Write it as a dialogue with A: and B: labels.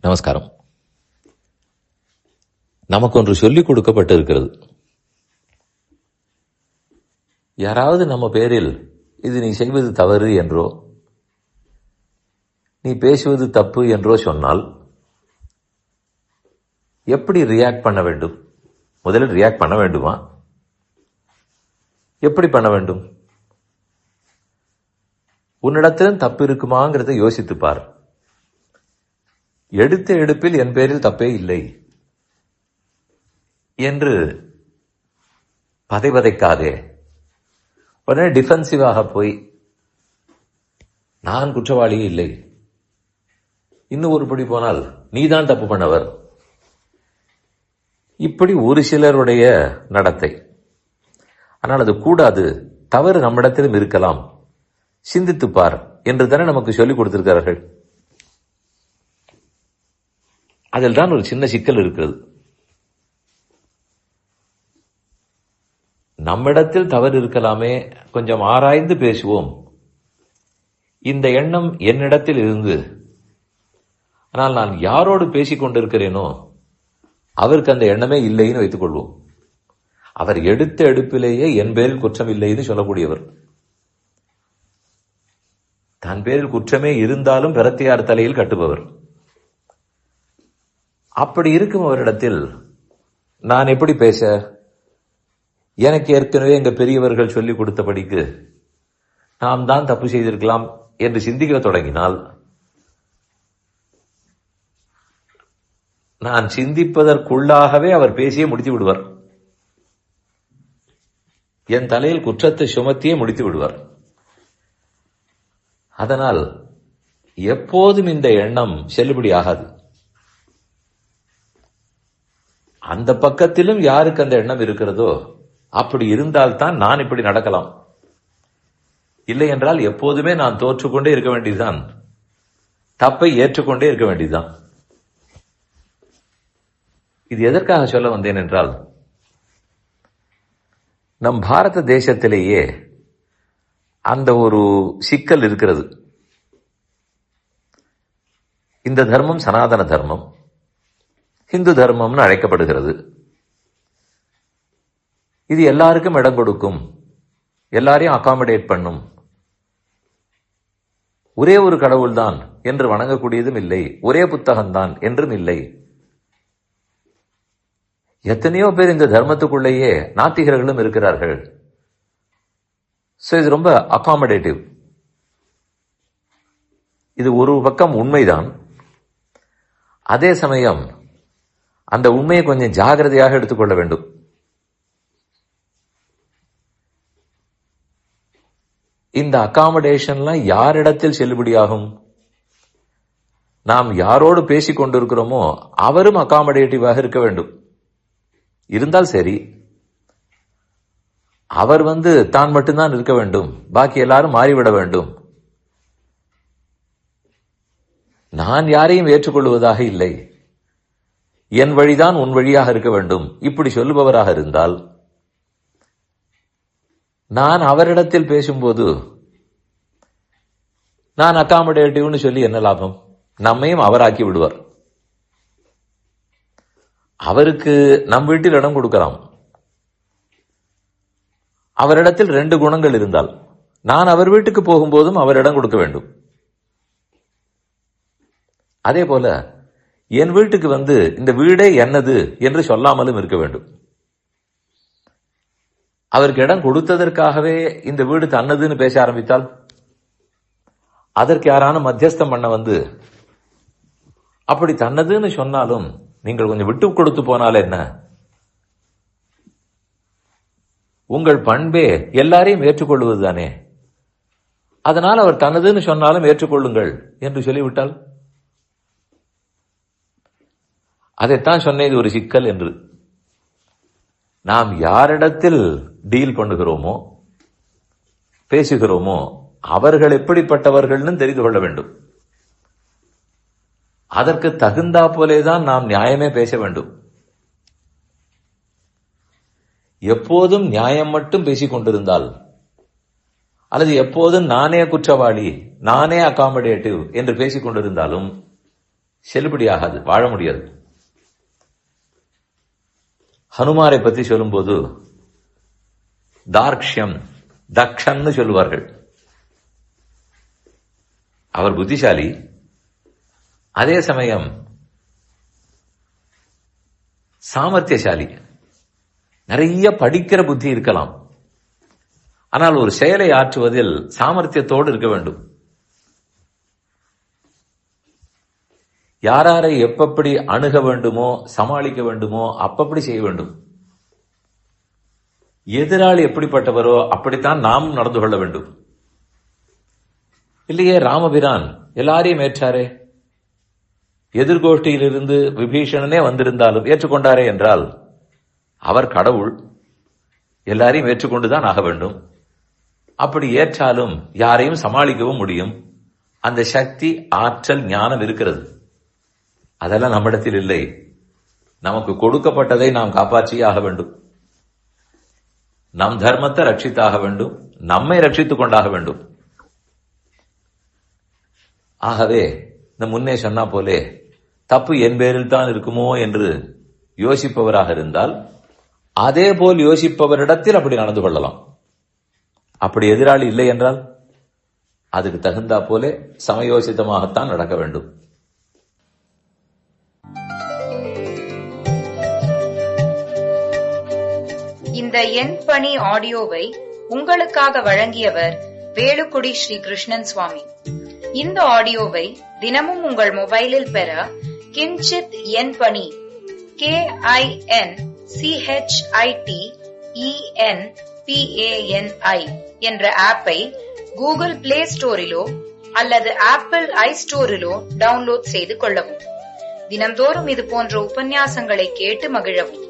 A: நமஸ்காரம். நமக்கு ஒன்று சொல்லிக் கொடுக்கப்பட்டு இருக்கிறது. யாராவது நம்ம பேரில் இது நீ செய்வது தவறு என்றோ நீ பேசுவது தப்பு என்றோ சொன்னால் எப்படி ரியாக்ட் பண்ண வேண்டும்? முதலில் ரியாக்ட் பண்ண வேண்டுமா? எப்படி பண்ண வேண்டும்? உன்னிடத்திலும் தப்பு இருக்குமாங்கிறத யோசித்துப்பார். எடுத்த எடுப்பில் என் பேரில் தப்பே இல்லை என்று பதைக்காதே. உடனே டிஃபென்சிவாக போய் நான் குற்றவாளியே இல்லை, இன்னும் ஒரு படி போனால் நீதான் தப்பு பண்ணவர், இப்படி ஒரு சிலருடைய நடத்தை. ஆனால் அது கூடாது. தவறு நம்மிடத்திலும் இருக்கலாம், சிந்தித்துப்பார் என்று தானே நமக்கு சொல்லிக் கொடுத்திருக்கிறார்கள். அதில் தான் ஒரு சின்ன சிக்கல் இருக்கிறது. நம்மிடத்தில் தவறு இருக்கலாமே, கொஞ்சம் ஆராய்ந்து பேசுவோம். இந்த எண்ணம் என்னிடத்தில் இருந்து, ஆனால் நான் யாரோடு பேசிக் கொண்டிருக்கிறேனோ அவருக்கு அந்த எண்ணமே இல்லைன்னு வைத்துக் கொள்வோம். அவர் எடுத்த எடுப்பிலேயே என் பேரில் குற்றம் இல்லைன்னு சொல்லக்கூடியவர். தன் பேரில் குற்றமே இருந்தாலும் பிரத்தியார் தலையில் கட்டுபவர். அப்படி இருக்கும் அவரிடத்தில் நான் எப்படி பேச? எனக்கு ஏற்கனவே எங்க பெரியவர்கள் சொல்லிக் கொடுத்தபடிக்கு நாம் தான் தப்பு செய்திருக்கலாம் என்று சிந்திக்க தொடங்கினால், நான் சிந்திப்பதற்குள்ளாகவே அவர் பேசியே முடித்து விடுவார். என் தலையில் குற்றத்தை சுமத்தியே முடித்து விடுவார். அதனால் எப்போதும் இந்த எண்ணம் செல்லுபடி ஆகாது. அந்த பக்கத்திலும் யாருக்கு அந்த எண்ணம் இருக்கிறதோ அப்படி இருந்தால்தான் நான் இப்படி நடக்கலாம். இல்லை என்றால் எப்போதுமே நான் தோற்றுக்கொண்டே இருக்க வேண்டியதுதான், தப்பை ஏற்றுக்கொண்டே இருக்க வேண்டியதுதான். இது எதற்காக சொல்ல வந்தேன் என்றால், நம் பாரத தேசத்திலேயே அந்த ஒரு சிக்கல் இருக்கிறது. இந்த தர்மம் சனாதன தர்மம், இந்து தர்மம்னு அழைக்கப்படுகிறது. இது எல்லாருக்கும் இடம் கொடுக்கும், எல்லாரையும் அகாமடேட் பண்ணும். ஒரே ஒரு கடவுள் தான் என்று வணங்கக்கூடியதும் இல்லை, ஒரே புத்தகம்தான் என்றும் இல்லை. எத்தனையோ பேர் இந்த தர்மத்துக்குள்ளேயே நாத்திகர்களும் இருக்கிறார்கள். இது ரொம்ப அகாமடேட்டிவ். இது ஒரு பக்கம் உண்மைதான். அதே சமயம் அந்த உண்மையை கொஞ்சம் ஜாகிரதையாக எடுத்துக்கொள்ள வேண்டும். இந்த அகாமடேஷன்லாம் யாரிடத்தில் செல்லுபடியாகும்? நாம் யாரோடு பேசிக் கொண்டிருக்கிறோமோ அவரும் அகாமடேட்டிவாக இருக்க வேண்டும். இருந்தால் சரி, அவர் தான் மட்டும்தான் இருக்க வேண்டும், பாக்கி எல்லாரும் மாறிவிட வேண்டும். நான் யாரையும் ஏற்றுக்கொள்வதாக இல்லை, என் வழிதான் உன் வழியாக இருக்க வேண்டும், இப்படி சொல்லுபவராக இருந்தால், நான் அவரிடத்தில் பேசும்போது நான் அகாமடேட்டிவ்னு சொல்லி என்ன லாபம்? நம்மையும் அவராக்கி விடுவார். அவருக்கு நம் வீட்டில் இடம் கொடுக்கலாம். அவரிடத்தில் 2 குணங்கள் இருந்தால் நான் அவர் வீட்டுக்கு போகும்போதும் அவர் இடம் கொடுக்க வேண்டும். அதே போல என் வீட்டுக்கு இந்த வீடே என்னது என்று சொல்லாமலும் இருக்க வேண்டும். அவருக்கு இடம் கொடுத்ததற்காகவே இந்த வீடு தன்னதுன்னு பேச ஆரம்பித்தால், அதற்கு யாரான மத்தியஸ்தம் பண்ண அப்படி தன்னதுன்னு சொன்னாலும் நீங்கள் கொஞ்சம் விட்டு கொடுத்து போனால என்ன? உங்கள் பண்பே எல்லாரையும் ஏற்றுக்கொள்வது தானே. அதனால் அவர் தனதுன்னு சொன்னாலும் ஏற்றுக்கொள்ளுங்கள் என்று சொல்லிவிட்டால், அதைத்தான் சொன்னேன், இது ஒரு சிக்கல் என்று. நாம் யாரிடத்தில் டீல் பண்ணுகிறோமோ பேசுகிறோமோ அவர்கள் எப்படிப்பட்டவர்கள்னு தெரிந்து கொள்ள வேண்டும். அதற்கு தகுந்தா போலேதான் நாம் நியாயமே பேச வேண்டும். எப்போதும் நியாயம் மட்டும் பேசிக் கொண்டிருந்தால், அல்லது எப்போதும் நானே குற்றவாளி, நானே அகாமடேட்டிவ் என்று பேசிக் கொண்டிருந்தாலும் செல்லுபடியாகாது, வாழ முடியாது. ஹனுமாரை பற்றி சொல்லும்போது தார்க்ஷ்யம், தக்ஷன்னு சொல்லுவார்கள். அவர் புத்திசாலி, அதே சமயம் சாமர்த்தியசாலி. நிறைய படிக்கிற புத்தி இருக்கலாம், ஆனால் ஒரு செயலை ஆற்றுவதில் சாமர்த்தியத்தோடு இருக்க வேண்டும். யாரை எப்படி அணுக வேண்டுமோ, சமாளிக்க வேண்டுமோ அப்படி செய்ய வேண்டும். எதிராளி எப்படிப்பட்டவரோ அப்படித்தான் நாம் நடந்து கொள்ள வேண்டும். இல்லையே, ராமபிரான் எல்லாரையும் ஏற்றாரே. எதிர்கோஷ்டியிலிருந்து விபீஷணனே வந்திருந்தாலும் ஏற்றுக்கொண்டாரே என்றால் அவர் கடவுள், எல்லாரையும் ஏற்றுக்கொண்டுதான் ஆக வேண்டும். அப்படி ஏற்றாலும் யாரையும் சமாளிக்கவும் முடியும். அந்த சக்தி, ஆற்றல், ஞானம் இருக்கிறது. அதெல்லாம் நம்மிடத்தில் இல்லை. நமக்கு கொடுக்கப்பட்டதை நாம் காப்பாற்றியே ஆக வேண்டும். நம் தர்மத்தை ரட்சித்தாக வேண்டும், நம்மை ரட்சித்துக் கொண்டாக வேண்டும். ஆகவே இந்த முன்னே சொன்னா போலே தப்பு என் பேரில் தான் இருக்குமோ என்று யோசிப்பவராக இருந்தால் அதே போல் யோசிப்பவரிடத்தில் அப்படி நடந்து கொள்ளலாம். அப்படி எதிராளி இல்லை என்றால் அதுக்கு தகுந்தா போலே சமயோசிதமாகத்தான் நடக்க வேண்டும்.
B: இந்த என் பணி ஆடியோவை உங்களுக்காக வழங்கியவர் வேலுக்குடி ஸ்ரீ கிருஷ்ணன் சுவாமி. இந்த ஆடியோவை தினமும் உங்கள் மொபைலில் பெற கிஞ்சித் என் பணி KINCHITENPANI என்ற ஆப்பை கூகுள் பிளே ஸ்டோரிலோ அல்லது ஆப்பிள் ஐ ஸ்டோரிலோ டவுன்லோட் செய்து கொள்ளவும். தினம்தோறும் இது போன்ற உபன்யாசங்களை கேட்டு மகிழவும்.